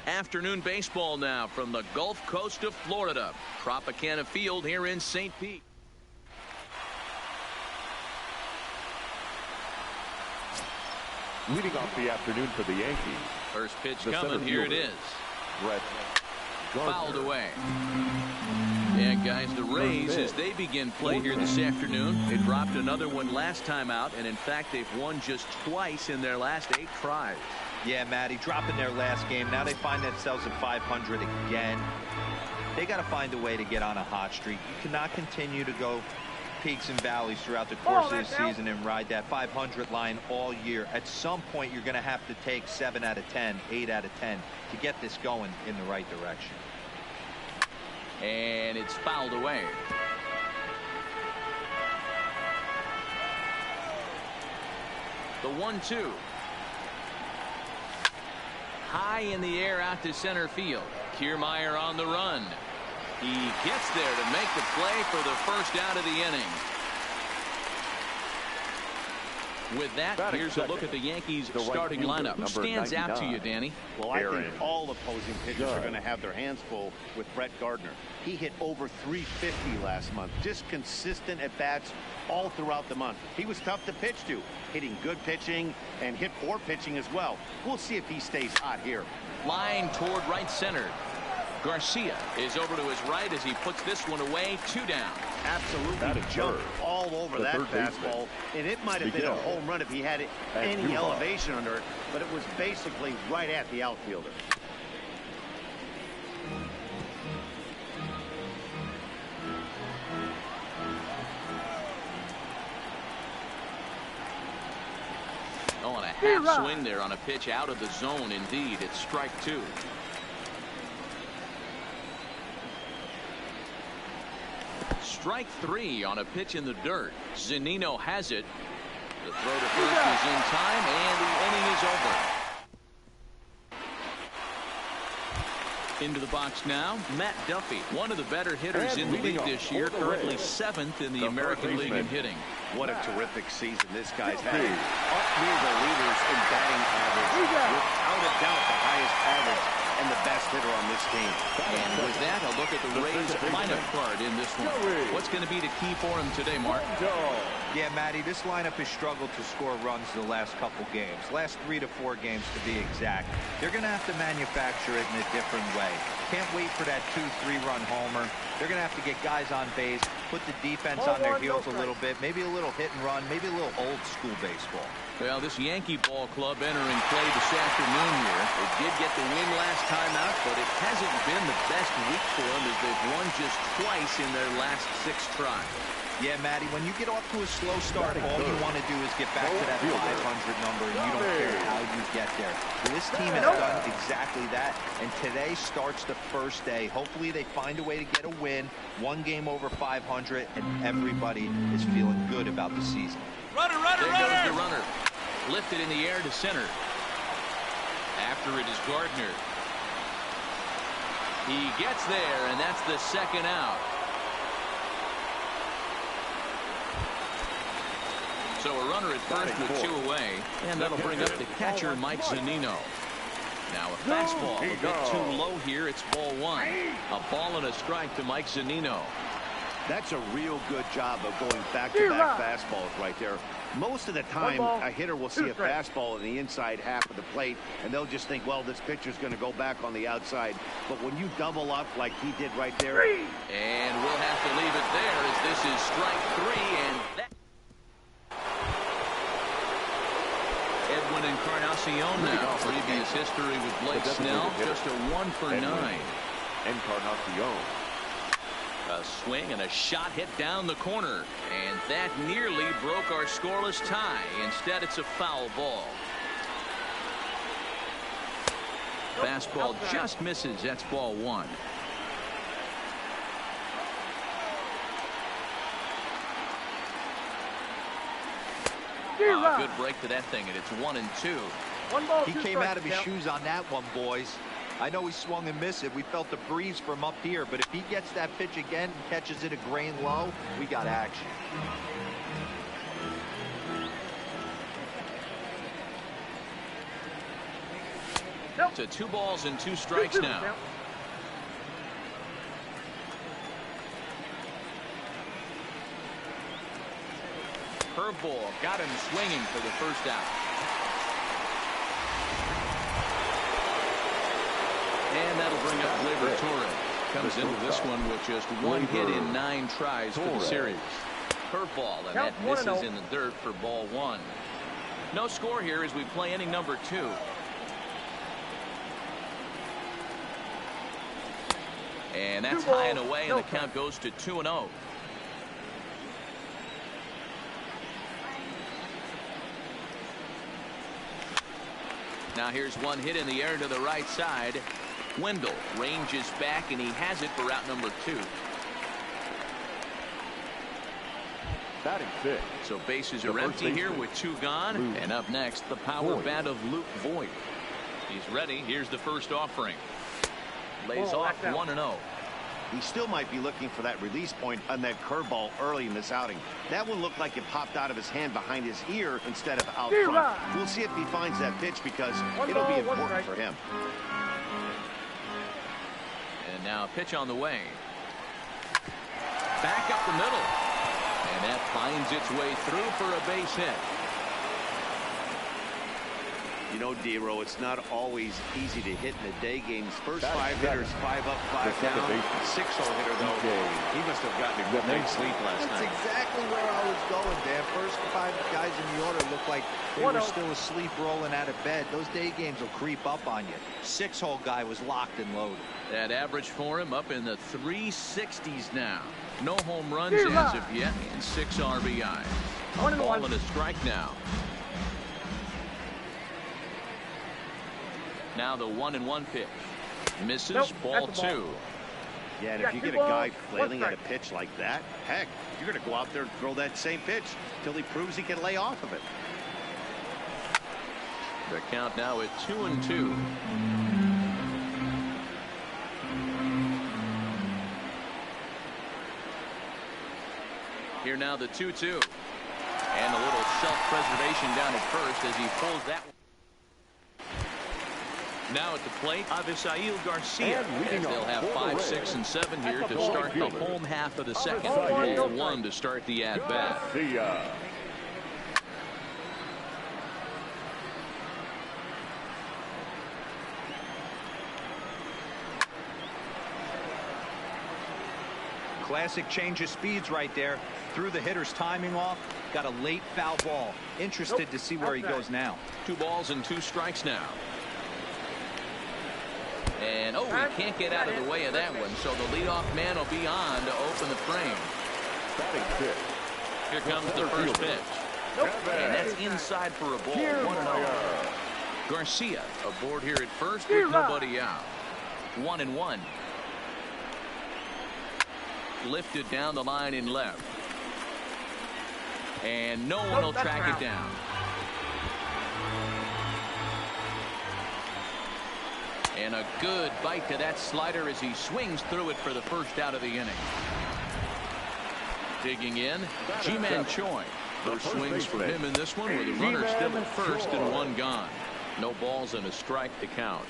Afternoon baseball now from the Gulf Coast of Florida. Tropicana Field here in St. Pete. Leading off the afternoon for the Yankees. First pitch coming. Here it is. Brett Fouled away. And guys, the Rays, as they begin play here this afternoon, they dropped another one last time out, and in fact they've won just twice in their last 8 tries. Yeah, Matty, dropping their last game. Now they find themselves at 500 again. They got to find a way to get on a hot streak. You cannot continue to go peaks and valleys throughout the course of the season and ride that 500 line all year. At some point, you're going to have to take 7 out of 10, 8 out of 10 to get this going in the right direction. And it's fouled away. The 1-2. High in the air out to center field. Kiermaier on the run. He gets there to make the play for the first out of the inning. With that, here's a look at the Yankees starting lineup. Who stands out to you, Danny? Well, I think all opposing pitchers are going to have their hands full with Brett Gardner. He hit over 350 last month. Just consistent at bats all throughout the month. He was tough to pitch to, hitting good pitching and hit poor pitching as well. We'll see if he stays hot here. Line toward right center. Garcia is over to his right as he puts this one away. 2 down. Absolutely jumped all over that fastball, and it might have been a home run if he had any elevation under it, but it was basically right at the outfielder. Oh, and a half swing there on a pitch out of the zone. Indeed, it's strike 2. Strike 3 on a pitch in the dirt. Zunino has it. The throw to first is in time, and the inning is over. Into the box now, Matt Duffy, one of the better hitters in the league this year, currently 7th in the American League in hitting. What a terrific season this guy's had. Up near the leaders in batting average. Without a doubt, the highest average and the best hitter on this team. And with that, a look at the Rays lineup card in this one. What's going to be the key for him today, Mark? Yeah, Matty, this lineup has struggled to score runs the last couple games. Last 3 to 4 games to be exact. They're going to have to manufacture it in a different way. Can't wait for that 2-3 run homer. They're going to have to get guys on base, put the defense on their heels a little bit, maybe a little hit and run, maybe a little old school baseball. Well, this Yankee ball club entering play this afternoon here. They did get the win last time out, but it hasn't been the best week for them as they've won just twice in their last 6 tries. Yeah, Matty, when you get off to a slow start, all you want to do is get back to that 500 number, and you don't care how you get there. This team has done exactly that, and today starts the first day. Hopefully they find a way to get a win, 1 game over 500, and everybody is feeling good about the season. Runner, runner, runner! There goes the runner. Lifted in the air to center. After it is Gardner. He gets there, and that's the second out. So a runner at first with 2 away, and that'll bring up the catcher, Mike Zunino. Now a fastball a bit too low here. It's ball 1. A ball and a strike to Mike Zunino. That's a real good job of going back-to-back fastballs right there. Most of the time, a hitter will see a fastball in the inside half of the plate, and they'll just think, well, this pitcher's going to go back on the outside. But when you double up like he did right there. And we'll have to leave it there as this is strike 3, and that. Edwin Encarnacion now. Previous history with Blake Snell, just a 1 for 9. Encarnacion. A swing and a shot hit down the corner, and that nearly broke our scoreless tie. Instead, it's a foul ball. Fastball just misses. That's ball 1. Good break to that thing, and it's 1 and 2. He came out of his shoes on that one, boys. I know he swung and missed it. We felt the breeze from up here, but if he gets that pitch again and catches it a grain low, we got action. To 2 balls and 2 strikes now. Curveball got him swinging for the first out. And that'll bring up Gleyber Torres. Comes into this one with just 1 hit in 9 tries for the series. Curveball, and that misses in the dirt for ball 1. No score here as we play inning number 2. And that's high and away, and the count goes to 2-0. Now here's one hit in the air to the right side. Wendell ranges back, and he has it for out number 2. Batting 5th. So bases are empty here with 2 gone. And up next, the power bat of Luke Voigt. He's ready. Here's the first offering. Lays off 1-0. He still might be looking for that release point on that curveball early in this outing. That one looked like it popped out of his hand behind his ear instead of out front. We'll see if he finds that pitch because it'll be important for him. And now a pitch on the way. Back up the middle. And that finds its way through for a base hit. You know, D-Row, it's not always easy to hit in the day games. First 5 hitters, 5 up, 5 down. 6-hole hitter, though, he must have gotten a good night's sleep last night. That's exactly where I was going, Dan. First 5 guys in the order looked like they were still asleep rolling out of bed. Those day games will creep up on you. 6-hole guy was locked and loaded. That average for him up in the 360s now. No home runs as of yet, and 6 RBI. A ball and a strike now. Now the 1-1 pitch. Misses. Ball 2. Yeah, and if you get a guy flailing at a pitch like that, heck, you're going to go out there and throw that same pitch till he proves he can lay off of it. The count now at 2-2. Here now the 2-2. And a little self-preservation down at first as he pulls that one. Now at the plate, Avisail Garcia. And they'll have 5, 6, and 7 here to start the home half of the second. Ball 1 to start the at-bat. Classic change of speeds right there. Threw the hitter's timing off. Got a late foul ball. Interested to see where he goes now. 2 balls and 2 strikes now. And, he can't get out of the way of that one, so the leadoff man will be on to open the frame. Here comes the first pitch. And that's inside for a ball. 1-0. Garcia aboard here at first with nobody out. 1-1. Lifted down the line in left. And no one will track it down. And a good bite to that slider as he swings through it for the first out of the inning. Digging in, Ji-Man Choi. First swings for him in this one with a runner still at first and 1 gone. No balls and a strike to count.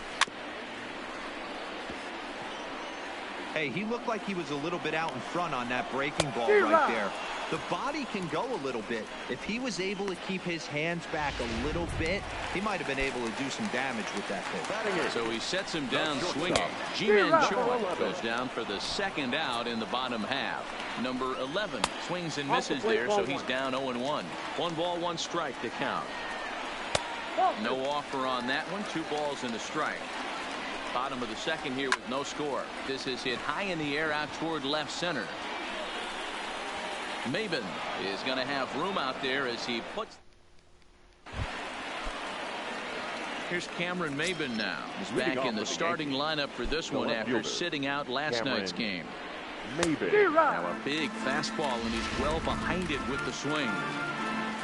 Hey, he looked like he was a little bit out in front on that breaking ball right there. The body can go a little bit. If he was able to keep his hands back a little bit, he might have been able to do some damage with that pitch. So he sets him down swinging. Ji-Man Choi goes down for the second out in the bottom half. Number 11 swings and misses there, so he's down 0-1. 1 ball, 1 strike to count. No offer on that one. 2 balls and a strike. Bottom of the second here with no score. This is hit high in the air out toward left center. Maben is going to have room out there as he puts. Here's Cameron Maben now. He's back in the starting lineup for this one after sitting out last night's game. Now a big fastball, and he's well behind it with the swing.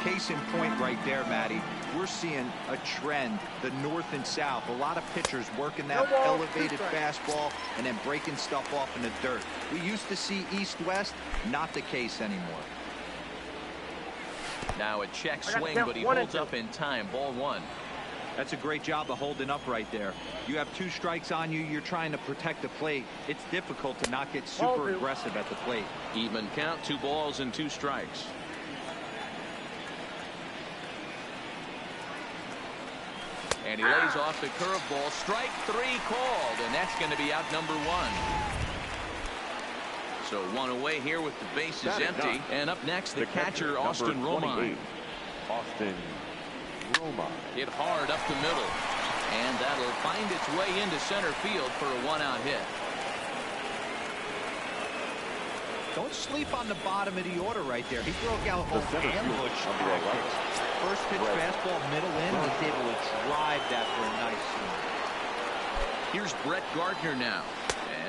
Case in point right there, Matty. We're seeing a trend, the north and south. A lot of pitchers working that elevated fastball and then breaking stuff off in the dirt. We used to see east-west, not the case anymore. Now a check swing, but he holds up in time. Ball 1. That's a great job of holding up right there. You have 2 strikes on you. You're trying to protect the plate. It's difficult to not get super aggressive at the plate. Even count, 2 balls and 2 strikes. And he lays off the curveball. Strike 3 called, and that's going to be out number 1. So 1 away here with the bases empty. And up next, the catcher, Austin Romine. Austin Romine. Hit hard up the middle. And that'll find its way into center field for a 1-out hit. Don't sleep on the bottom of the order right there. He broke out both ambush tactics. First pitch fastball, middle in, was able to drive that for a nice swing. Here's Brett Gardner now.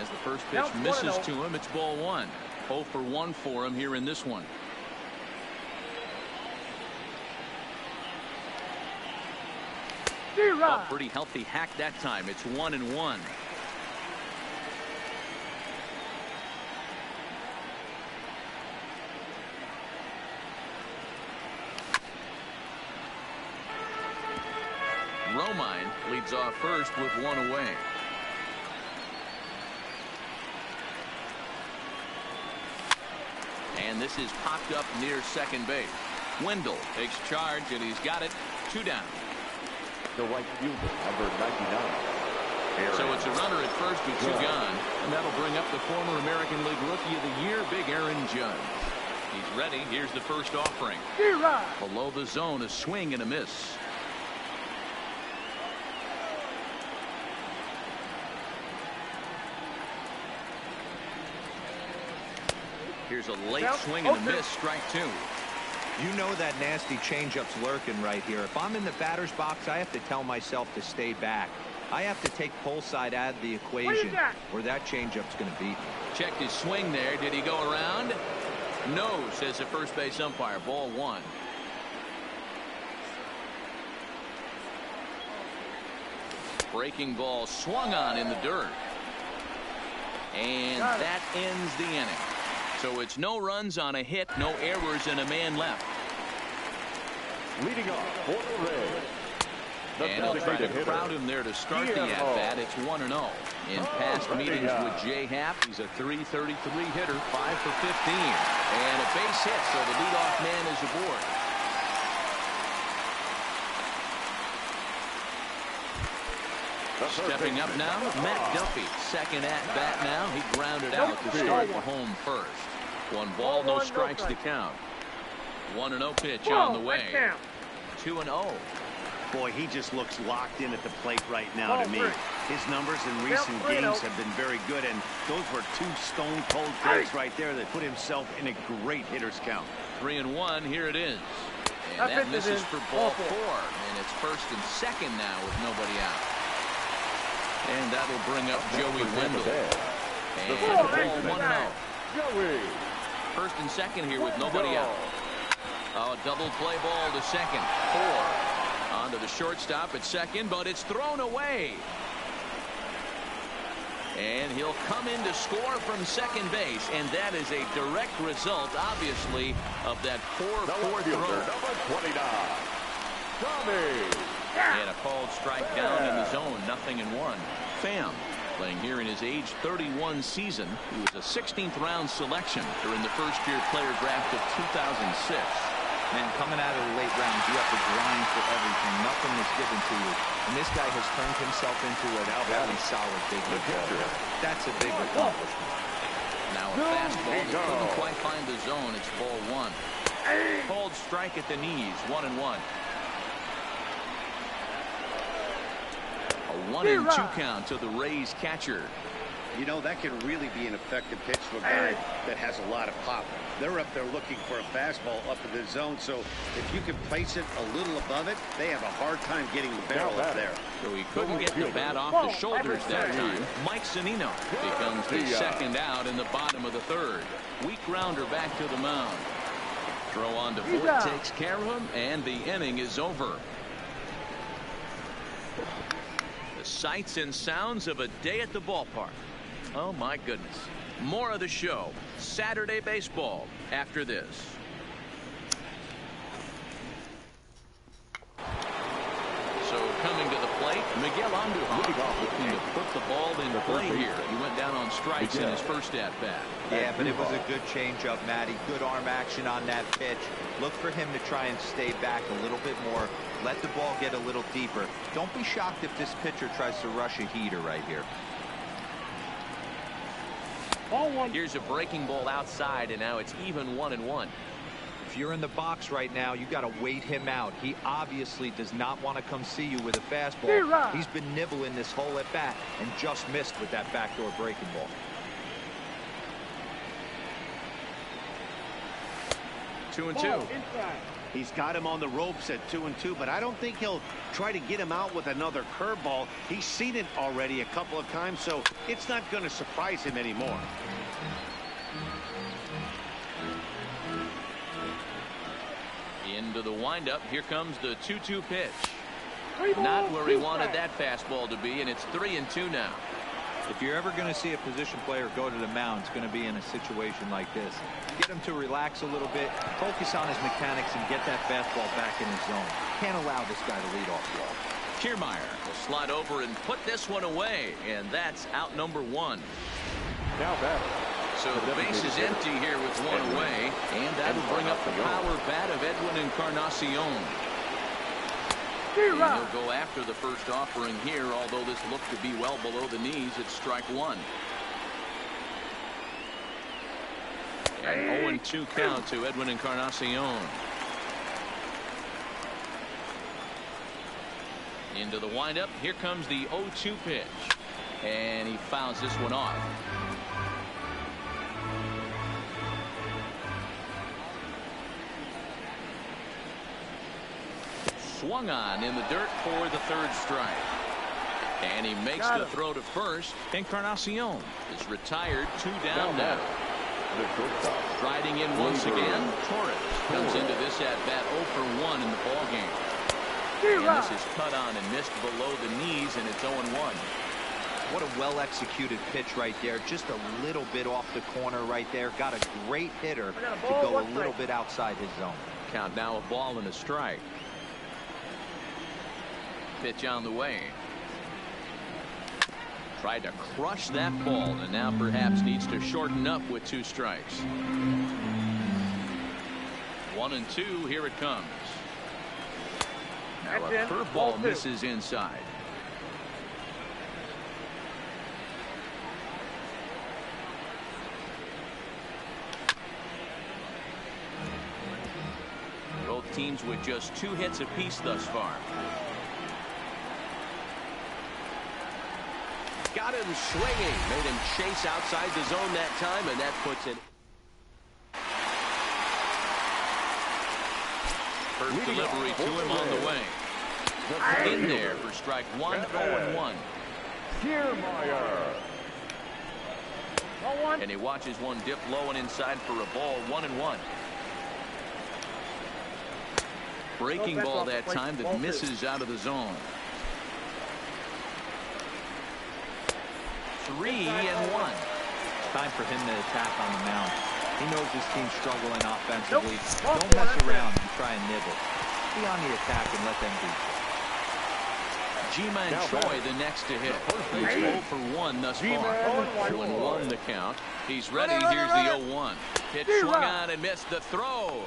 As the first pitch misses to him, it's ball 1. 0 for 1 for him here in this one. A pretty healthy hack that time. It's 1-1. Romine leads off first with 1 away. And this is popped up near second base. Wendell takes charge, and he's got it. 2 down. The right fielder, number 99. So it's a runner at first with 2 gone. And that'll bring up the former American League Rookie of the Year, Big Aaron Judge. He's ready. Here's the first offering. Below the zone, a swing and a miss. Here's a late swing and a miss. Strike 2. You know that nasty changeup's lurking right here. If I'm in the batter's box, I have to tell myself to stay back. I have to take pull side out of the equation, or that changeup's going to beat me. Checked his swing there. Did he go around? No, says the first base umpire. Ball 1. Breaking ball swung on in the dirt. And that ends the inning. So it's no runs on a hit, no errors, and a man left. Leading off for the Reds. And he'll try to crowd him there to start the at-bat. It's 1-0. In past meetings with Jay Happ, he's a .333 hitter, 5 for 15. And a base hit, so the leadoff man is aboard. Stepping up now, Matt Duffy. Second at-bat now. He grounded out to start the home first. 1 ball, no strikes to count. 1-0 pitch on the way. 2-0. Boy, he just looks locked in at the plate right now to me. His numbers in recent games have been very good, and those were 2 stone-cold takes right there that put himself in a great hitter's count. 3-1, here it is. And that misses for ball 4. And it's first and second now with nobody out. And that'll bring up Joey Wendell. And ball 1-0. Joey. First and second here with nobody out. Oh, double play ball to second. 4. On to the shortstop at second, but it's thrown away. And he'll come in to score from second base, and that is a direct result, obviously, of that 4-4 throw. Number 29, Tommy. And a called strike down in the zone, 0-1. Pham playing here in his age 31 season. He was a 16th round selection during the first-year player draft of 2006. Man, coming out of the late rounds, you have to grind for everything. Nothing is given to you. And this guy has turned himself into a very solid big league hitter. That's a big accomplishment. Now a fastball that couldn't quite find the zone. It's ball 1. Called strike at the knees, 1-1. A 1-2 count to the Rays catcher. You know, that can really be an effective pitch to a guy that has a lot of pop. They're up there looking for a fastball up in the zone, so if you can place it a little above it, they have a hard time getting the barrel up there. So he couldn't get the bat off the shoulders that time. Mike Zunino becomes the second out in the bottom of the 3rd. Weak grounder back to the mound. Throw on to Ford takes care of him, and the inning is over. The sights and sounds of a day at the ballpark. Oh, my goodness. More of the show. Saturday baseball after this. So coming Miguel Andujar looking to put the ball in play here. He went down on strikes in his first at-bat. Yeah, but it was a good changeup, Matty. Good arm action on that pitch. Look for him to try and stay back a little bit more. Let the ball get a little deeper. Don't be shocked if this pitcher tries to rush a heater right here. Here's a breaking ball outside, and now it's even 1-1. If you're in the box right now, you got to wait him out. He obviously does not want to come see you with a fastball. He's been nibbling this whole at bat and just missed with that backdoor breaking ball. 2-2. He's got him on the ropes at 2-2, but I don't think he'll try to get him out with another curveball. He's seen it already a couple of times, so it's not going to surprise him anymore. Into the windup. Here comes the 2-2 pitch. Not where he wanted that fastball to be, and it's 3-2 now. If you're ever going to see a position player go to the mound, it's going to be in a situation like this. Get him to relax a little bit, focus on his mechanics, and get that fastball back in his zone. Can't allow this guy to lead off the ball. Kiermaier will slide over and put this one away, and that's out number 1. Now batter. So the base is empty here with one away, and that'll bring up the power bat of Edwin Encarnacion. And he'll go after the first offering here, although this looked to be well below the knees. It's strike 1. And 0-2 count to Edwin Encarnacion. Into the windup. Here comes the 0-2 pitch. And he fouls this one off. Swung on in the dirt for the third strike. And he makes the throw to first. Encarnacion is retired. 2 down now. Striding in once again, Torres comes into this at-bat 0 for 1 in the ballgame. And this is cut on and missed below the knees, and it's 0-1. What a well-executed pitch right there. Just a little bit off the corner right there. Got a great hitter to go a little bit outside his zone. Count now a ball and a strike. Pitch on the way. Tried to crush that ball, and now perhaps needs to shorten up with 2 strikes. 1-2. Here it comes. Now a curveball misses inside. Both teams with just 2 hits apiece thus far. Got him swinging. Made him chase outside the zone that time, and that puts it. First delivery to him on the way. In there for strike 1, 0-1. Kiermaier. And he watches one dip low and inside for a ball. 1-1. Breaking ball that time that misses out of the zone. 3-1. Time for him to attack on the mound. He knows his team's struggling offensively. Don't mess around and try and nibble. Be on the attack and let them beat you. Ji-Man Choi the next to hit. He's 0 for 1 thus far. 0-1 the count. He's ready. Here's the 0-1. Pitch swung on and missed the throw.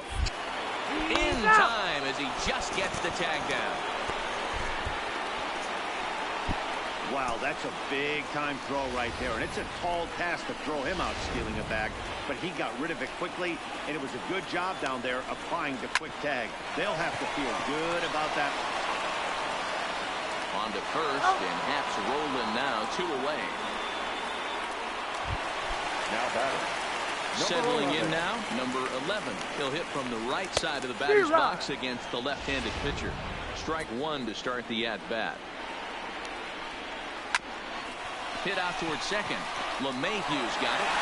In time as he just gets the tag down. Wow, that's a big-time throw right there, and it's a tall task to throw him out stealing a bag, but he got rid of it quickly, and it was a good job down there applying the quick tag. They'll have to feel good about that. On to first, and Haps rolling now, 2 away. Now batter. Settling in now, number 11. He'll hit from the right side of the batter's box against the left-handed pitcher. Strike 1 to start the at-bat. Hit out towards second. LeMahieu's got it.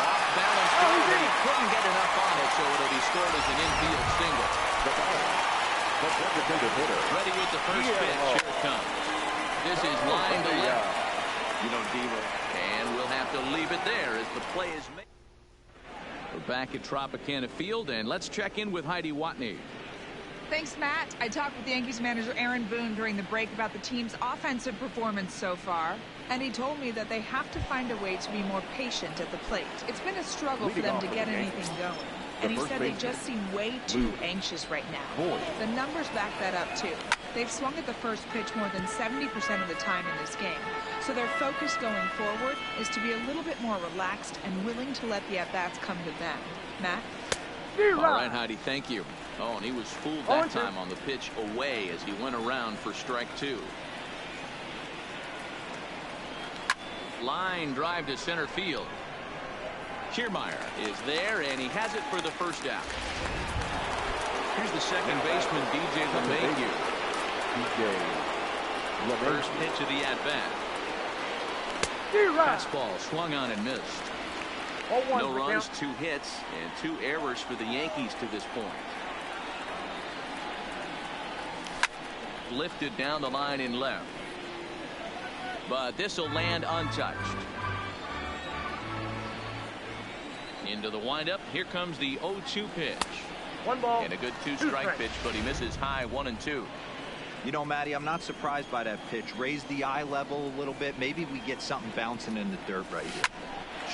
Off balance, but he couldn't get enough on it, so it'll be scored as an infield single. The designated hitter. Ready with the first pitch. Here it comes. This is line to left. You know, Diva. And we'll have to leave it there as the play is made. We're back at Tropicana Field, and let's check in with Heidi Watney. Thanks, Matt. I talked with the Yankees manager Aaron Boone during the break about the team's offensive performance so far, and he told me that they have to find a way to be more patient at the plate. It's been a struggle for them to get anything going, and he said they just seem way too anxious right now. The numbers back that up, too. They've swung at the first pitch more than 70% of the time in this game, so their focus going forward is to be a little bit more relaxed and willing to let the at-bats come to them. Matt? All right, Heidi, thank you. Oh, and he was fooled that time on the pitch away as he went around for strike 2. Line drive to center field. Kiermaier is there, and he has it for the first out. Here's the second baseman, DJ LeMahieu. First pitch of the at-bat. Fastball swung on and missed. No runs, 2 hits, and 2 errors for the Yankees to this point. Lifted down the line in left. But this will land untouched. Into the windup. Here comes the 0-2 pitch. 1 ball. And a good 2-strike pitch, but he misses high 1 and 2. You know, Matty, I'm not surprised by that pitch. Raise the eye level a little bit. Maybe we get something bouncing in the dirt right here.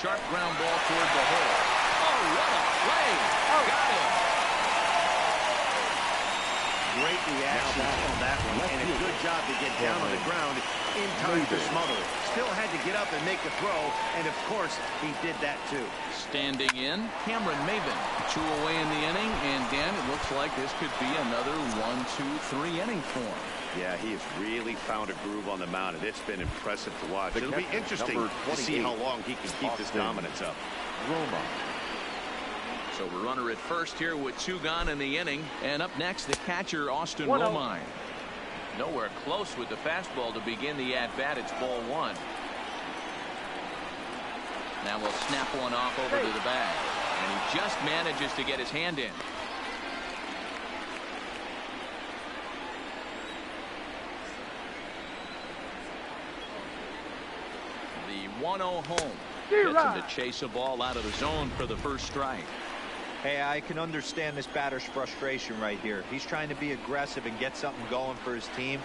Sharp ground ball toward the hole. Oh, what a play! Got him. Great reaction on that one, and a good job to get down on the ground in time to smother it. Still had to get up and make a throw, and of course, he did that too. Standing in, Cameron Maven. 2 away in the inning, and Dan, it looks like this could be another 1-2-3 inning for him. Yeah, he has really found a groove on the mound, and it's been impressive to watch. It'll be interesting to see how long he can keep this dominance up. So we're runner at first here with 2 gone in the inning, and up next the catcher Austin Romine. Nowhere close with the fastball to begin the at-bat. It's ball 1. Now we'll snap one off over to the bag, and he just manages to get his hand in. The 1-0 home gets him to chase a ball out of the zone for the first strike. Hey, I can understand this batter's frustration right here. He's trying to be aggressive and get something going for his team.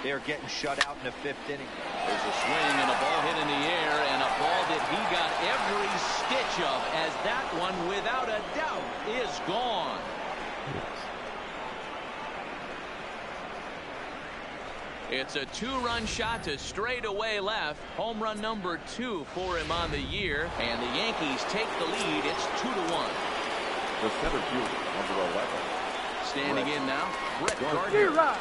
They are getting shut out in the 5th inning. There's a swing and a ball hit in the air, and a ball that he got every stitch of, as that one, without a doubt, is gone. It's a 2-run shot to straightaway left. Home run number 2 for him on the year, and the Yankees take the lead. It's 2-1. The center fielder, number 11. Standing in now, Brett Gardner.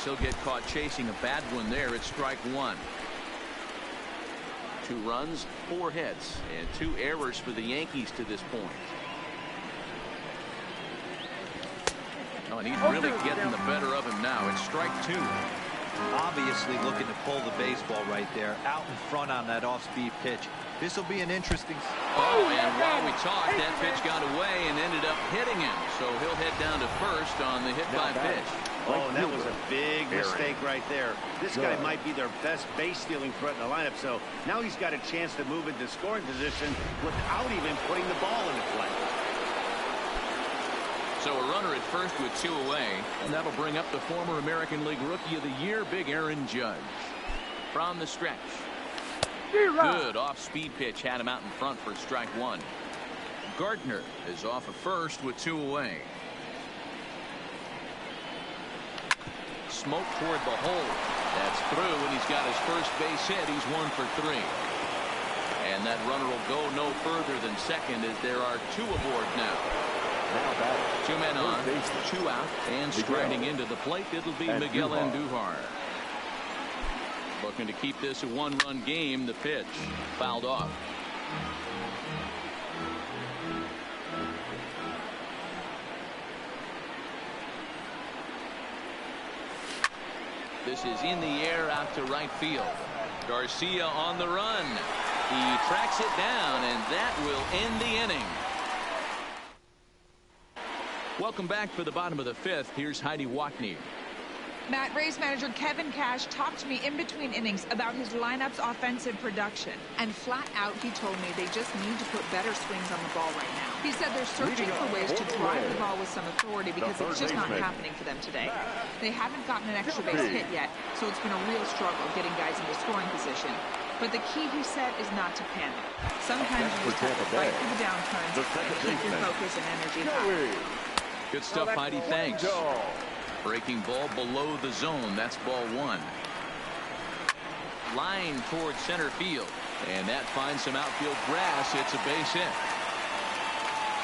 unless he'll get caught chasing a bad one there. It's strike one. 2 runs, 4 hits, and 2 errors for the Yankees to this point. Oh, and he's really getting the better of him now. It's strike 2. Obviously looking to pull the baseball right there, out in front on that off-speed pitch. This will be an interesting. Oh, and while we talked, that pitch got away and ended up hitting him. So he'll head down to first on the hit by pitch. Oh, and that was a big mistake right there. This guy might be their best base stealing threat in the lineup. So now he's got a chance to move into scoring position without even putting the ball into play. So a runner at first with 2 away, and that'll bring up the former American League Rookie of the Year, Big Aaron Judge. From the stretch. Good off-speed pitch had him out in front for strike 1. Gardner is off of first with 2 away. Smoke toward the hole. That's through, and he's got his first base hit. He's 1 for 3. And that runner will go no further than second as there are 2 aboard now. 2 men on, 2 out, and striding into the plate, it'll be Miguel Andujar. Looking to keep this a 1-run game. The pitch fouled off. This is in the air out to right field. Garcia on the run. He tracks it down, and that will end the inning. Welcome back for the bottom of the 5th. Here's Heidi Watney. Matt, Rays manager Kevin Cash talked to me in between innings about his lineup's offensive production. And flat out, he told me they just need to put better swings on the ball right now. He said they're searching for ways to drive the ball with some authority because it's just not happening for them today. They haven't gotten an extra base hit yet, so it's been a real struggle getting guys into scoring position. But the key, he said, is not to panic. Sometimes you just have to fight through the downturns and keep your focus and energy high. Good stuff, Heidi. Thanks. Breaking ball below the zone. That's ball 1. Line towards center field. And that finds some outfield grass. It's a base hit.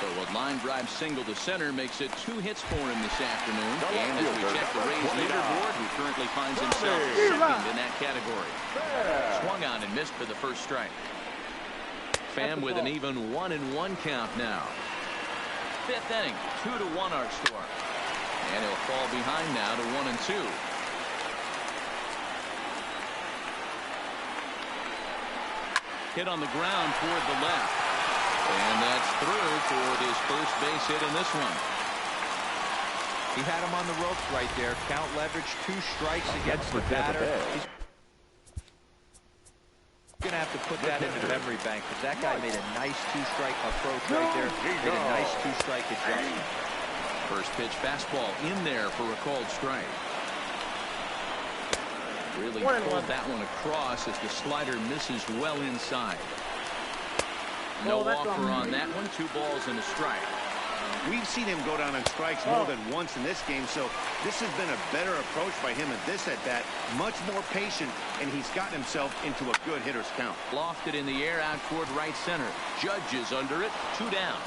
So a line drive single to center makes it 2 hits for him this afternoon. And as we check the Rays leaderboard, he currently finds himself second in that category. Swung on and missed for the first strike. Pham with an even 1-1 count now. 5th inning, 2-1 our score. And he'll fall behind now to 1-2. Hit on the ground toward the left. And that's through for his first base hit in this one. He had him on the ropes right there. Count leverage, 2 strikes against the batter. He's going to have to put that in the memory bank because that guy made a nice 2-strike approach right there. Made a nice 2-strike adjustment. First pitch fastball in there for a called strike. Really pulled that one across as the slider misses well inside. No offer on that one. 2 balls and a strike. We've seen him go down on strikes more than once in this game, so this has been a better approach by him at this at-bat. Much more patient, and he's gotten himself into a good hitter's count. Lofted in the air out toward right center. Judge is under it. 2 down.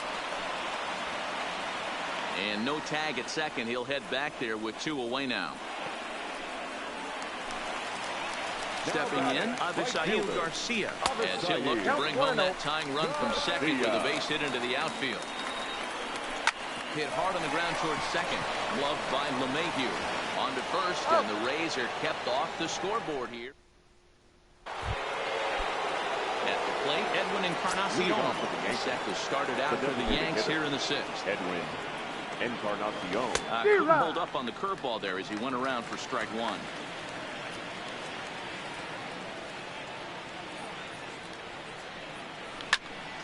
And no tag at second. He'll head back there with 2 away now. Stepping in, Avisail Garcia, as he'll look to bring home that tying run from second with a base hit into the outfield. Hit hard on the ground towards second. Gloved by LeMahieu. On to first, and the Rays are kept off the scoreboard here. At the plate, Edwin Encarnacion. Set to start it out for the Yanks here in the 6th. Edwin Encarnacion. Couldn't hold up on the curveball there as he went around for strike 1.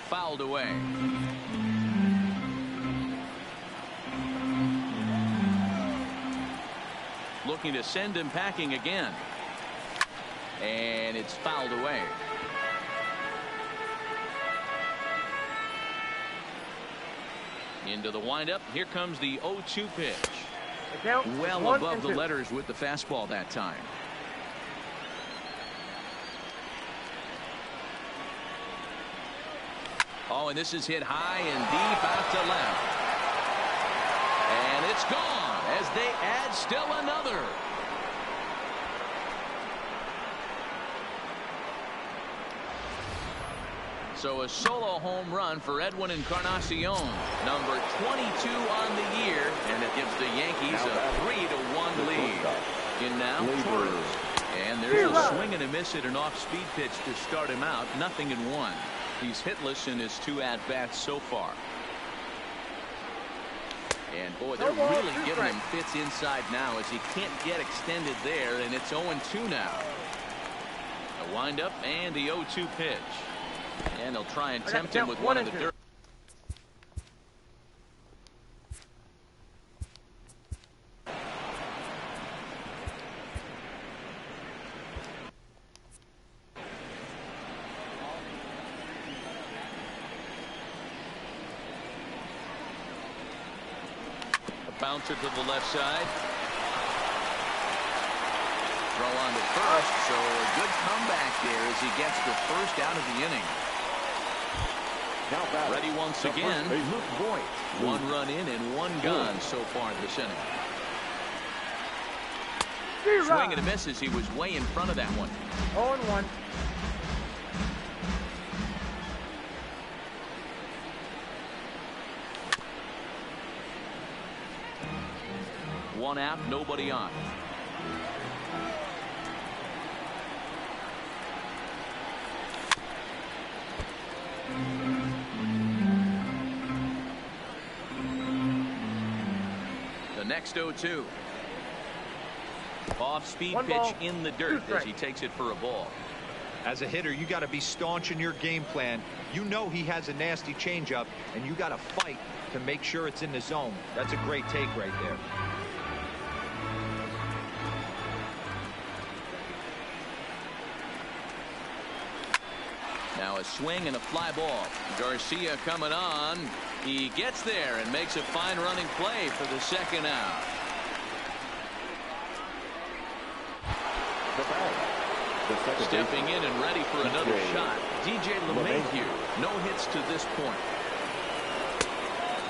Fouled away. Looking to send him packing again. And it's fouled away. Into the windup. Here comes the 0-2 pitch. Well above the letters with the fastball that time. Oh, and this is hit high and deep out to left. And it's gone as they add still another. So a solo home run for Edwin Encarnacion, number 22 on the year, and it gives the Yankees a 3-1 lead. In now, Torres. And there's a swing and a miss at an off-speed pitch to start him out. 0-1. He's hitless in his 2 at-bats so far. And boy, they're really giving him fits inside now as he can't get extended there, and it's 0-2 now. A windup and the 0-2 pitch. And they'll try and tempt him with one of the dirt. Bouncer to the left side. Throw on to first, so a good comeback there as he gets the first out of the inning. Now ready once again. 1 run in and 1 gone so far in this inning. Swing and a miss as he was way in front of that one. 0-1. One out, nobody on. The next 0-2. Off-speed pitch in the dirt as he takes it for a ball. As a hitter, you got to be staunch in your game plan. You know he has a nasty changeup, and you got to fight to make sure it's in the zone. That's a great take right there. Now a swing and a fly ball. Garcia coming on. He gets there and makes a fine running play for the second out. Stepping in and ready for another shot. DJ LeMahieu. No hits to this point.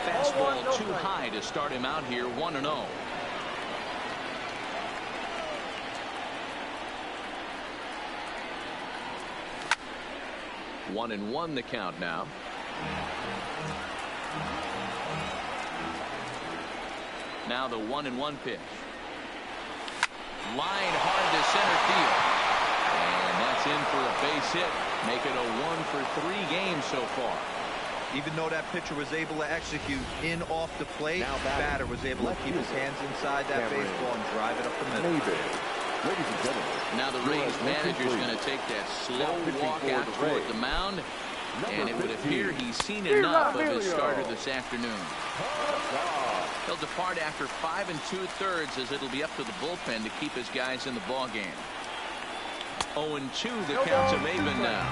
Fastball too high to start him out here. 1-0. One and 1 the count now. Now the 1-1 pitch. Line hard to center field. And that's in for a base hit. Make it a 1-for-3 game so far. Even though that pitcher was able to execute in off the plate, the batter was able to keep his hands inside that baseball and drive it up the middle. Ladies and gentlemen, now the Rays manager's going to take that slow walk out toward the mound, and it would appear he's seen enough of his starter this afternoon. He'll depart after 5 2/3 as it'll be up to the bullpen to keep his guys in the ball game. 0-2 the count to Maven now.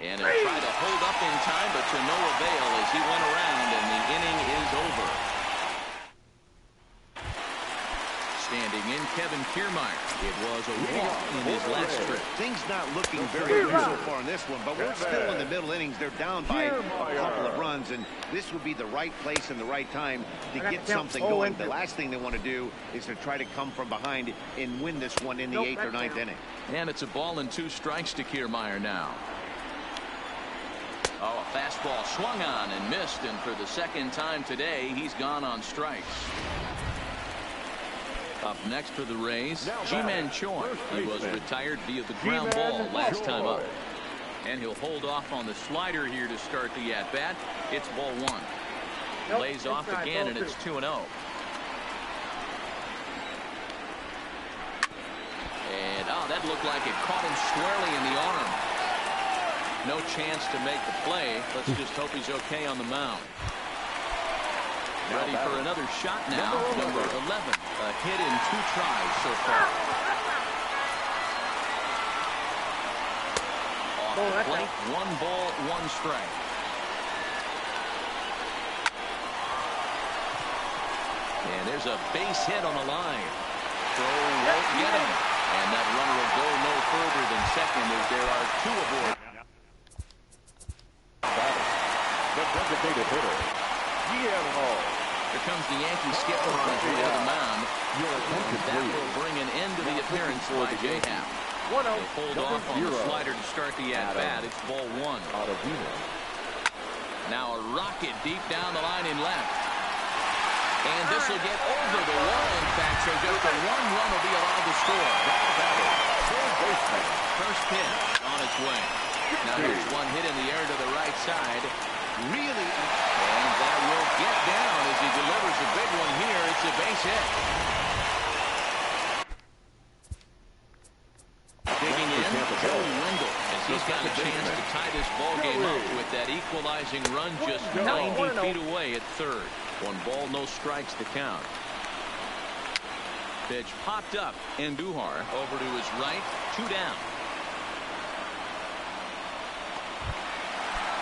And he'll try to hold up in time, but to no avail as he went around and the inning is over. Standing in, Kevin Kiermaier. It was a walk in his last trip. Things not looking very good so far in this one, but we're still in the middle innings. They're down by a couple of runs, and this would be the right place and the right time to get something going. The last thing they want to do is to try to come from behind and win this one in the 8th or 9th inning. And it's a ball and 2 strikes to Kiermaier now. Oh, a fastball swung on and missed, and for the second time today, he's gone on strikes. Up next for the Rays, Ji-Man Choi. He was retired via the ground ball last time up. And he'll hold off on the slider here to start the at-bat. It's ball 1. Lays off again, and it's 2-0. And, oh, that looked like it caught him squarely in the arm. No chance to make the play. Let's just hope he's okay on the mound. Ready for another shot now. Number 11. A hit in 2 tries so far. Off the plate. 1 ball, 1 strike. And there's a base hit on the line. Throw won't get him. And that runner will go no further than second as there are 2 aboard. the designated hitter, Ian Hall. Here comes the Yankee skipper on his way to the mound. That will bring an end to the appearance by J. Happ. They pulled off on the slider to start the at-bat. It's ball one. Now a rocket deep down the line in left. And this will get over the wall, in fact, so just a one run will be allowed to score. First pitch on its way. Now here's one hit in the air to the right side. Really, and that will get down as he delivers a big one here. It's a base hit. Digging in, Joey Wendell, as he's got a chance to tie this ball game up with that equalizing run just 90 feet away at third. 1 ball, no strikes to count. Pitch popped up. Andujar over to his right. 2 down.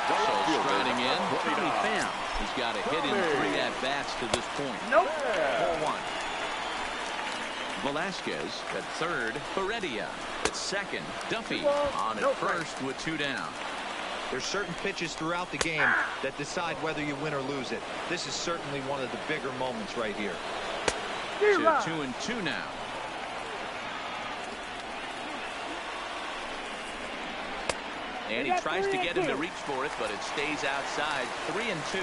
So striding in, Tommy Pham. He's got a hit in 3 at-bats to this point. Nope. Ball 1. Velasquez at third. Heredia at second. Duffy on at first with 2 down. There's certain pitches throughout the game that decide whether you win or lose it. This is certainly one of the bigger moments right here. To 2-2 now. And he tries to get him to reach for it, but it stays outside. 3-2.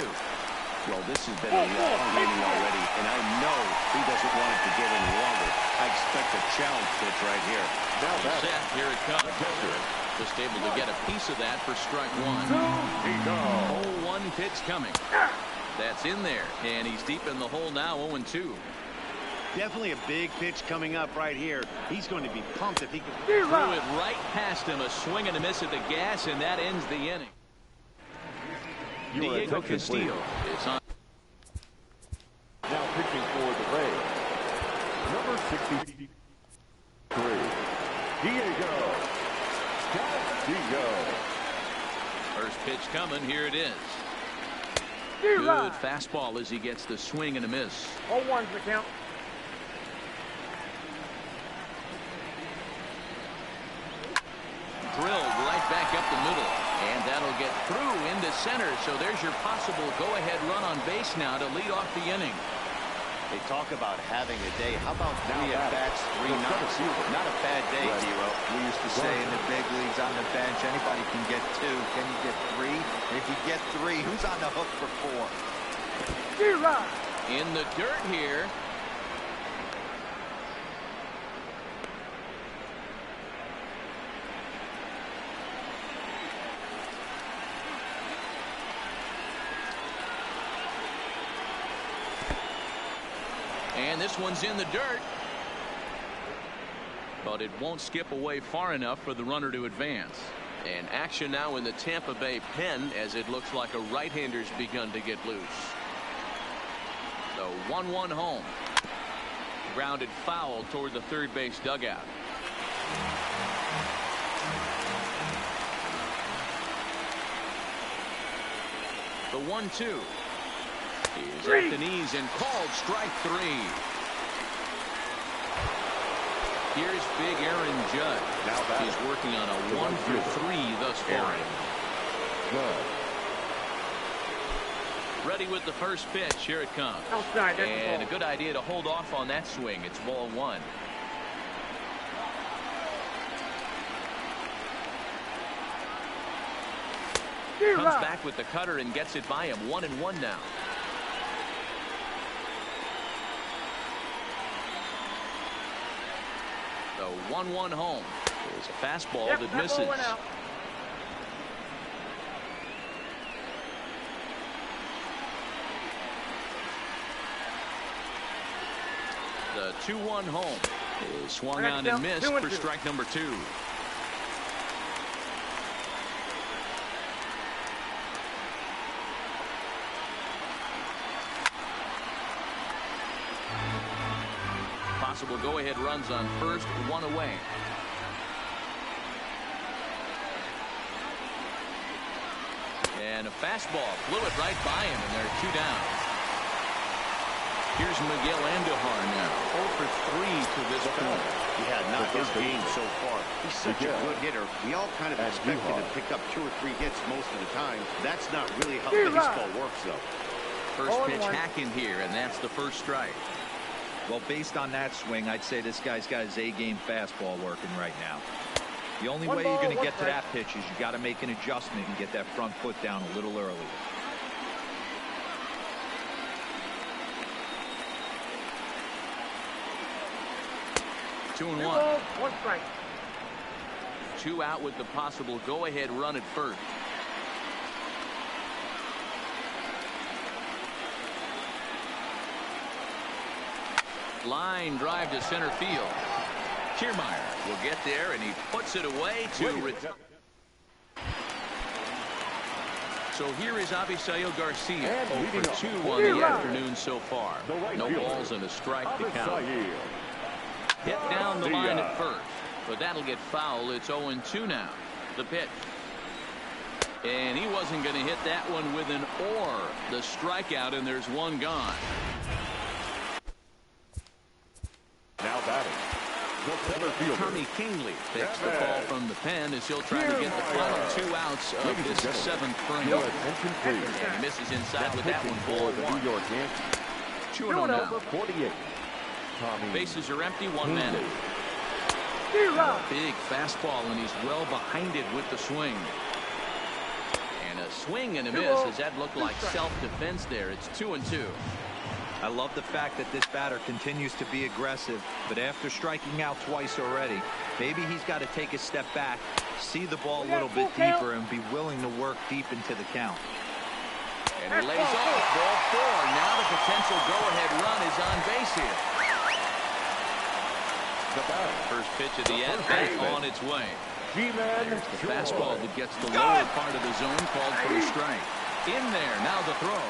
Well, this has been a long inning already, and I know he doesn't want it to get any longer. I expect a challenge pitch right here. Now set. Here it comes. Just able to get a piece of that for strike 1. 0-1 pitch coming. That's in there, and he's deep in the hole now. 0-2. Definitely a big pitch coming up right here. He's going to be pumped if he can. Threw it right past him. A swing and a miss at the gas, and that ends the inning. Diego Castillo is on. Now pitching for the Rays, number 63, Diego Castillo. First pitch coming. Here it is. Good fastball as he gets the swing and a miss. 0-1's the count. Drilled right back up the middle, and that'll get through into center. So there's your possible go-ahead run on base now to lead off the inning. They talk about having a day. How about 3 at-bats, 3 knocks? Not a bad day, Hero. We used to say in the big leagues on the bench, anybody can get 2. Can you get 3? If you get 3, who's on the hook for 4? In the dirt here. And this one's in the dirt. But it won't skip away far enough for the runner to advance. And action now in the Tampa Bay pen as it looks like a right-hander's begun to get loose. The 1-1 home. Grounded foul toward the third base dugout. The 1-2. He's at the knees and called strike 3. Here's big Aaron Judge. He's working on a 1-for-3 thus far. Ready with the first pitch. Here it comes. And a good idea to hold off on that swing. It's ball 1. Comes back with the cutter and gets it by him. 1-1 now. The 1-1 home. There's a fastball that misses. The 2-1 home is swung on and missed for strike number 2. Possible go-ahead runs on first, 1 away. And a fastball flew it right by him, and there are 2 down. Here's Miguel Andujar now, 0-for-3 to this point. Yeah, not his game so far. He's such a good hitter. We all kind of expect him to pick up 2 or 3 hits most of the time. That's not really how baseball works, though. First pitch hacking here, and that's the first strike. Well, based on that swing, I'd say this guy's got his A-game fastball working right now. The only way you're going to get to that pitch is you got to make an adjustment and get that front foot down a little earlier. Two and one. 1 strike. 2 out with the possible go-ahead run at first. Line drive to center field. Kiermaier will get there, and he puts it away to retire. So here is Avisail Garcia, 0 for 2 on the afternoon so far. No balls and a strike to count. Hit down the line at first, but that'll get foul. It's 0-2 now. The pitch. And he wasn't going to hit that one with an or. The strikeout, and there's one gone. Now batting. Tommy Kingley takes the call from the pen as he'll try to get the final 2 outs of this 7th frame. And he misses inside with that one. Ball 1. 2-0 now. 48. Bases are empty. 1 man. Big fastball, and he's well behind it with the swing. And a swing and a miss. Does that look like self-defense there? It's 2-2. I love the fact that this batter continues to be aggressive, but after striking out twice already, maybe he's got to take a step back, see the ball a little bit deeper, and be willing to work deep into the count. And he lays off. Ball 4. Now the potential go-ahead run is on base here. First pitch of the at-bat on its way. There's the fastball that gets the lower part of the zone, called for a strike. In there, now the throw.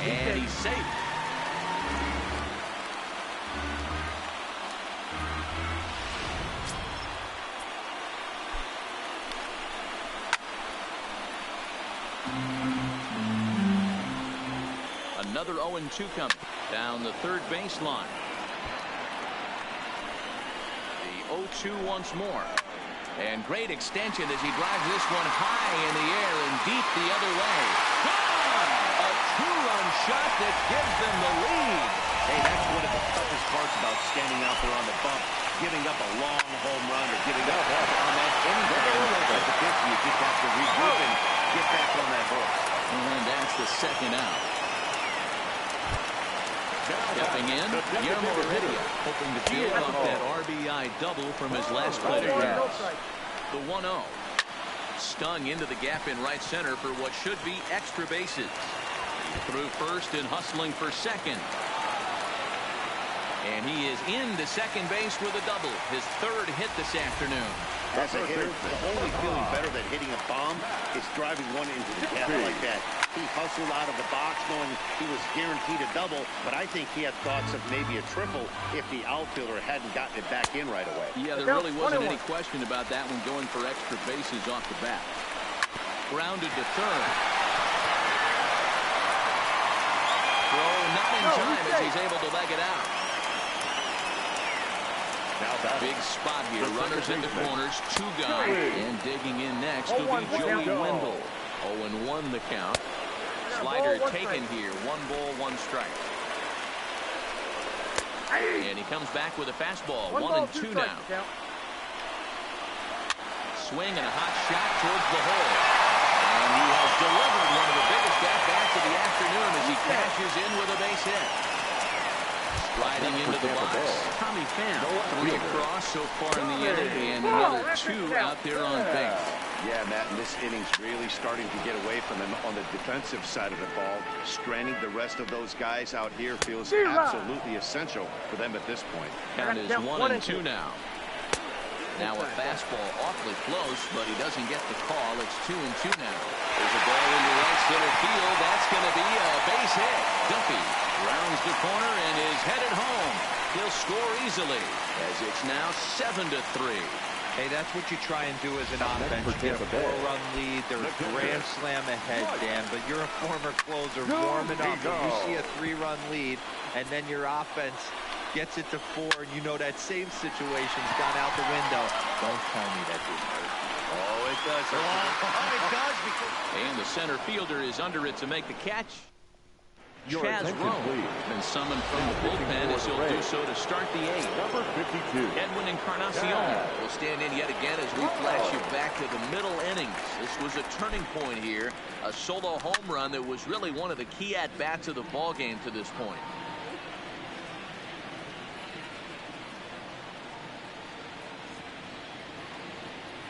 And he's safe. Another 0-2 coming down the third baseline. The 0-2 once more. And great extension as he drives this one high in the air and deep the other way. Gone! A 2-run shot that gives them the lead. Hey, that's one of the toughest parts about standing out there on the bump. Giving up a long home run or giving up on that anything. As a pitcher, you just have to regroup and get back on that horse. And that's the second out. Stepping in, Guillermo Heredia, hoping to build off that RBI double from his last plate of grass. The 1-0. Stung into the gap in right center for what should be extra bases. Through first and hustling for second. And he is into second base with a double. His 3rd hit this afternoon. As a hitter, the only feeling better than hitting a bomb is driving one into the gap like that. He hustled out of the box knowing he was guaranteed a double, but I think he had thoughts of maybe a triple if the outfielder hadn't gotten it back in right away. Yeah, there really wasn't any question about that one, going for extra bases off the bat. Grounded to third. Throw not in time as he's able to leg it out. Big spot here. Runners in the corners. 2 guys. And digging in next will be Joey Wendell. 0-1 the count. Slider taken here. 1 ball, 1 strike. And he comes back with a fastball. 1-2 now. Swing and a hot shot towards the hole. And he has delivered one of the biggest at-bats of the afternoon as he cashes in with a base hit. Sliding into the box. Tommy Pham, 3 across so far in the inning, and another 2 out there on base. Yeah, Matt, and this inning's really starting to get away from him on the defensive side of the ball. Stranding the rest of those guys out here feels absolutely essential for them at this point. Count is 1-2 now. Now a fastball awfully close, but he doesn't get the call. It's 2-2 now. There's a ball into right center field. That's going to be a base hit. Duffy rounds the corner and is headed home. He'll score easily as it's now 7-3. Hey, that's what you try and do as an offense. You get a 4-run lead. There's a grand slam ahead, Dan, but you're a former closer, warming up. You see a 3-run lead, and then your offense gets it to 4, and you know that same situation's gone out the window. Don't tell me that didn't hurt. Oh, it does. It does. And the center fielder is under it to make the catch. Your Chaz attention, Rowe please. has been summoned from the bullpen as he'll do so to start the eighth. Number 52. Edwin Encarnacion will stand in yet again as we flash you back to the middle innings. This was a turning point here. A solo home run that was really one of the key at-bats of the ball game to this point.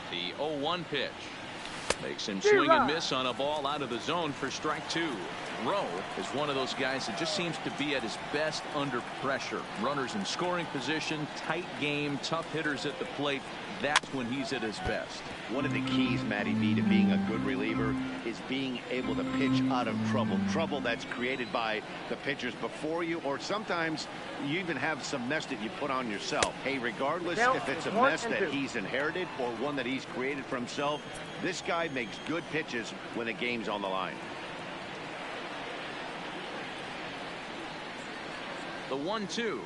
The 0-1 pitch. Makes him swing and miss on a ball out of the zone for strike two. Rowe is one of those guys that just seems to be at his best under pressure. Runners in scoring position, tight game, tough hitters at the plate. That's when he's at his best. One of the keys, Matty B, to being a good reliever is being able to pitch out of trouble. Trouble that's created by the pitchers before you, or sometimes you even have some mess that you put on yourself. Hey, regardless if it's a mess that he's inherited or one that he's created for himself, this guy makes good pitches when the game's on the line. The 1-2.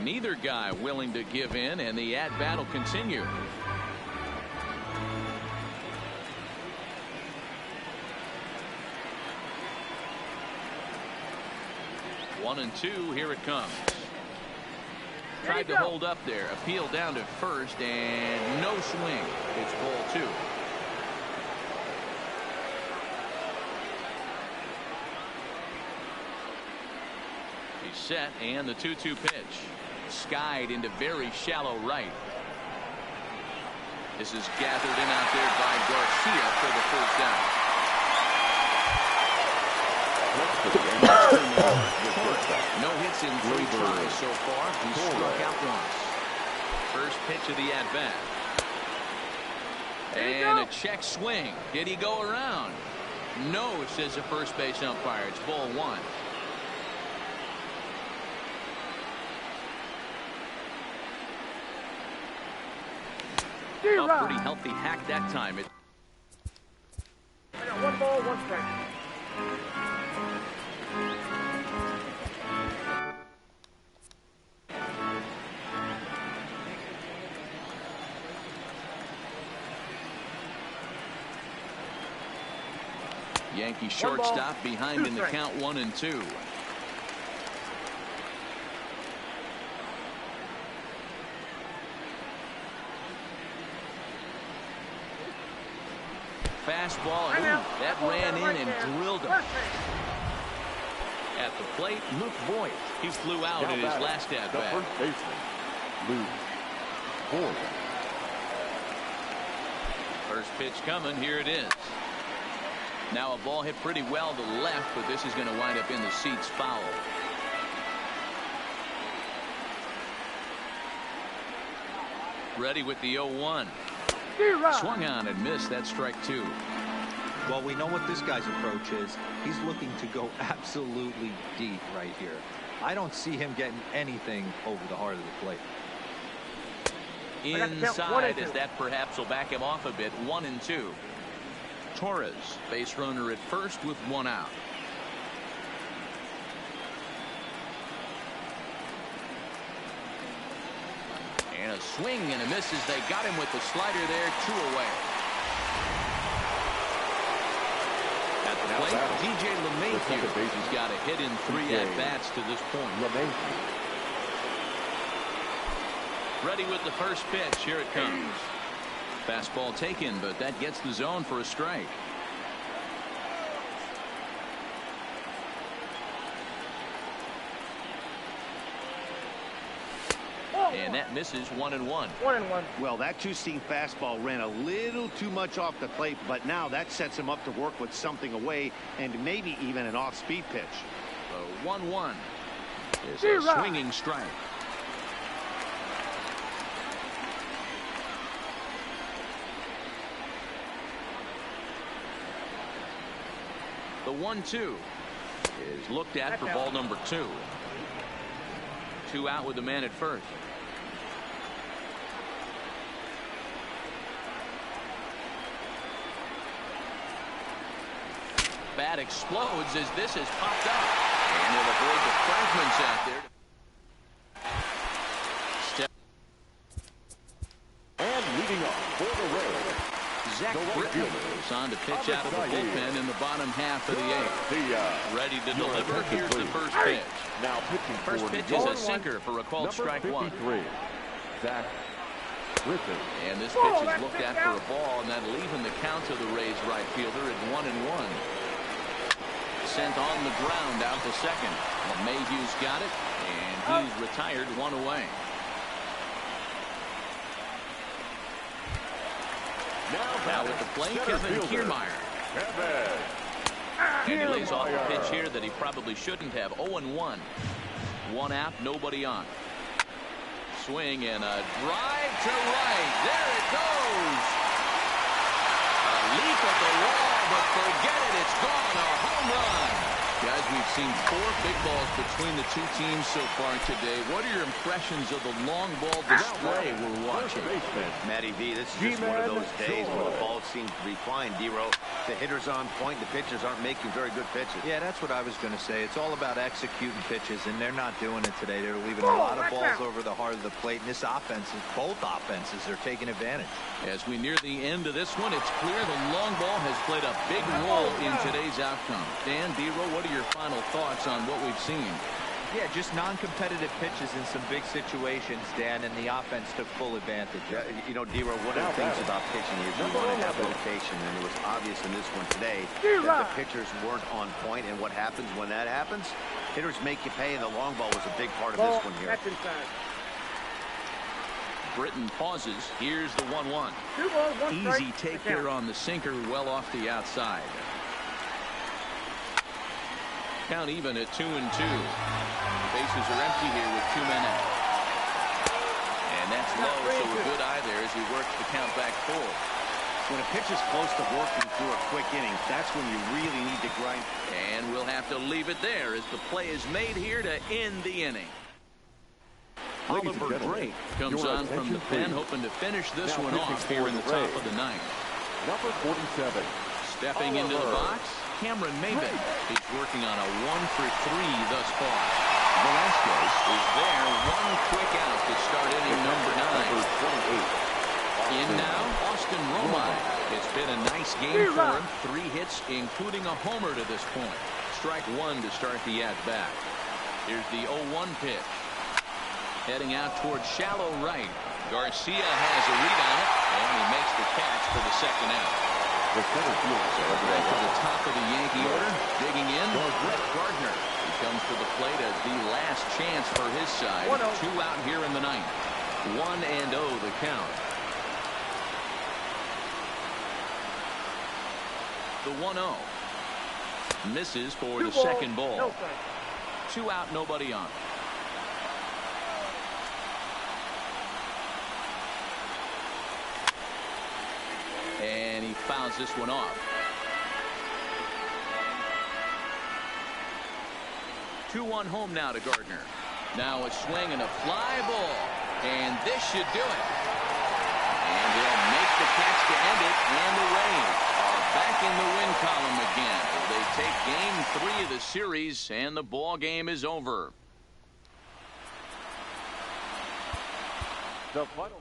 Neither guy willing to give in, and the at-bat will continue. One and two, here it comes. Tried to hold up there, appeal down to first, and no swing. It's ball two. He's set, and the 2-2 pitch. Skied into very shallow right. This is gathered in out there by Garcia for the first down. No hits in 3 tries so far. He struck out once. First pitch of the at-bat. And a check swing. Did he go around? No, says the first base umpire. It's ball one. A pretty healthy hack that time. I got 1 ball, 1 strike. Yankee shortstop behind in the count 1-2. Fastball, that ran in and drilled him. At the plate, Luke Voigt. He flew out in his last at-bat. First baseman, Luke Voigt. First pitch coming. Here it is. Now a ball hit pretty well to the left, but this is going to wind up in the seats foul. Ready with the 0-1. Swung on and missed. That strike two. Well, we know what this guy's approach is. He's looking to go absolutely deep right here. I don't see him getting anything over the heart of the plate. Inside, as that perhaps will back him off a bit. 1-2. Torres, base runner at first with 1 out. And a swing and a miss as they got him with the slider there. 2 away. At the plate, DJ LeMahieu. He's got a hit in 3 at-bats to this point. Ready with the first pitch. Here it comes. Fastball taken, but that gets the zone for a strike. And that misses. 1-1. 1-1. Well, that two-seam fastball ran a little too much off the plate, but now that sets him up to work with something away and maybe even an off-speed pitch. The 1-1 is a swinging strike. The 1-2 is looked at for ball number 2. 2 out with the man at first. Bat explodes as this has popped up. And they'll avoid the fragments out there. And leading off for the Rays, Zach Britton on to pitch out of the bullpen in the bottom half of the eighth. Ready to deliver. Here's the first pitch. Now pitching First pitch is a sinker for a called strike one. Zach Griffin. And this pitch is looked at for a ball, and that leaving the count to the Rays right fielder at 1-1. Sent on the ground out to second. Well, Mayhew's got it, and he's retired one away. Now with the plate, Kevin Kiermaier. And he lays off a pitch here that he probably shouldn't have. 0-1. One out, nobody on. Swing and a drive to right. There it goes. A leap at the wall, but forget it. It's gone. A home run. Guys, we've seen 4 big balls between the two teams so far today. What are your impressions of the long ball display we're watching? Matty V, this is just one of those days where the ball seems to be flying. D-Row, the hitter's on point. The pitchers aren't making very good pitches. Yeah, that's what I was going to say. It's all about executing pitches, and they're not doing it today. They're leaving a lot of balls over the heart of the plate, and this offense, both offenses, are taking advantage. As we near the end of this one, it's clear the long ball has played a big role in today's outcome. Dan, D-Row, what are your final thoughts on what we've seen? Yeah, just non-competitive pitches in some big situations, Dan, and the offense took full advantage. Yeah, you know, D-Row, one of the things about pitching is you want to have rotation, and it was obvious in this one today that the pitchers weren't on point, and what happens when that happens? Hitters make you pay, and the long ball was a big part of this one here. Britton pauses. Here's the 1-1. Easy take here on the sinker, well off the outside. Count even at 2-2. Bases are empty here with 2 men out. And that's low, so a good eye there as he works the count back full. When a pitch is close to working through a quick inning, that's when you really need to grind. And we'll have to leave it there as the play is made here to end the inning. Oliver Drake comes on from the pen, hoping to finish this one off here in the top of the ninth. Number 47. Stepping into the box, Cameron Maybin. He's working on a 1-for-3 thus far. Velasquez is there, one quick out to start inning number 9. In now, Austin Romine. It's been a nice game for him. 3 hits, including a homer to this point. Strike 1 to start the at-bat. Here's the 0-1 pitch. Heading out towards shallow right. Garcia has a read on it, and he makes the catch for the second out. The center fielder Back to the top of the Yankee order, digging in, Brett Gardner. He comes to the plate as the last chance for his side. 2 out here in the ninth. 1-0 the count. The 1-0 misses for the second ball. 2 out, nobody on. And he fouls this one off. 2-1 home now to Gardner. Now a swing and a fly ball. And this should do it. And they'll make the catch to end it. And the Rays are back in the win column again. They take game 3 of the series, and the ball game is over. The final